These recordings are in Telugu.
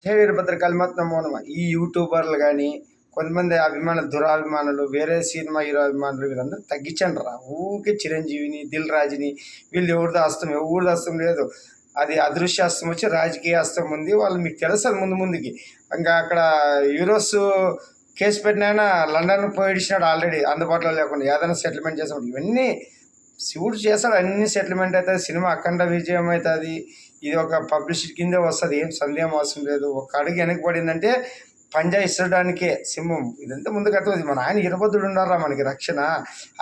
జై వీరభద్ర కల్మత్ నమో నమః. ఈ యూట్యూబర్లు కానీ కొంతమంది అభిమానులు, దురాభిమానులు, వేరే సినిమా హీరో అభిమానులు వీళ్ళందరూ తగ్గించండి రా. ఊరికే చిరంజీవిని, దిల్ రాజుని వీళ్ళు ఎవరిది హస్తం లేదు. అది అదృశ్య హస్తం వచ్చి రాజకీయ హస్తం ఉంది. వాళ్ళు మీకు తెలుస్తుంది ముందు ముందుకి. ఇంకా అక్కడ యూరోస్ కేసు పెట్టిన లండన్ పోయిడిచినాడు ఆల్రెడీ, అందుబాటులో లేకుండా ఏదైనా సెటిల్మెంట్ చేసాడు. ఇవన్నీ శివుడు చేస్తాడు, అన్ని సెటిల్మెంట్ అవుతుంది. సినిమా అఖండ విజయం అవుతుంది. ఇది ఒక పబ్లిసిటీ కిందే వస్తుంది, ఏం సందేహం అవసరం లేదు. ఒక అడుగు వెనక్కి పడిందంటే పంజా ఇస్తడానికే సింహం. ఇదంతా ముందుకు అర్థం. మన ఆయన ఇరబద్దుడు ఉండారా మనకి రక్షణ.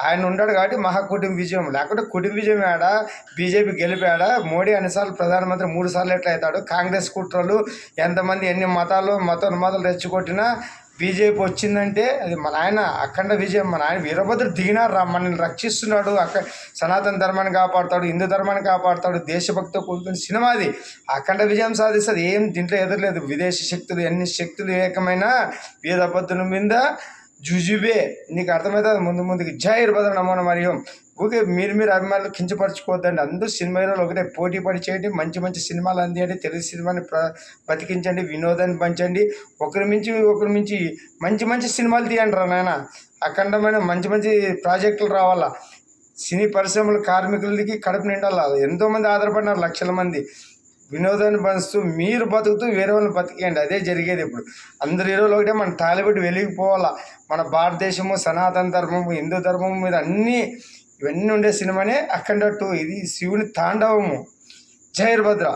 ఆయన ఉన్నాడు కాబట్టి మహాకూటమి విజయం. లేకుంటే కుటుంబ విజయం ఆడా, బీజేపీ గెలిపాడా, మోడీ అన్నిసార్లు ప్రధానమంత్రి 3 సార్లు ఎట్లా అవుతాడు. కాంగ్రెస్ కుట్రలు ఎంతమంది ఎన్ని మతాలు రెచ్చగొట్టినా బీజేపీ వచ్చిందంటే అది మన ఆయన అఖండ విజయం. మన ఆయన వీరభద్రుడు దిగినారు రా, మనల్ని రక్షిస్తున్నాడు. సనాతన ధర్మాన్ని కాపాడుతాడు, హిందూ ధర్మాన్ని కాపాడుతాడు. దేశభక్తితో కూడుకున్న సినిమా అది. అఖండ విజయం సాధిస్తుంది. ఏం దీంట్లో ఎదురలేదు. విదేశీ శక్తులు ఎన్ని శక్తులు ఏకమైన వీరభద్రుని మీద జుజుబే. నీకు అర్థమవుతుంది ముందు ముందుకి. జై వీరభద్ర నమో మరియు ఓకే. మీరు అభిమానులు కించపరచుకోవద్దండి. అందరూ సినిమా హీరోలు ఒకటే పోటీ పడి చేయండి. మంచి సినిమాలు అందియండి. తెలుగు సినిమాని బతికించండి, వినోదాన్ని పంచండి. ఒకరి మించి మంచి సినిమాలు తీయండి రా నాయన. అఖండమైన మంచి ప్రాజెక్టులు రావాలా. సినీ పరిశ్రమల కార్మికులకి కడుపు నిండాలా. ఎంతోమంది ఆధారపడినారు, లక్షల మంది. వినోదాన్ని పంచుతూ మీరు బతుకుతూ వేరే వాళ్ళని బతికేయండి. అదే జరిగేది ఇప్పుడు. అందరు హీరోలు ఒకటే మన టాలీవుడ్ వెలిగిపోవాలా. మన భారతదేశము, సనాతన ధర్మము, హిందూ ధర్మం మీద ఇవన్నీ ఉండే సినిమానే అఖండ 2. ఇది శివుని తాండవము. జై వీరభద్ర.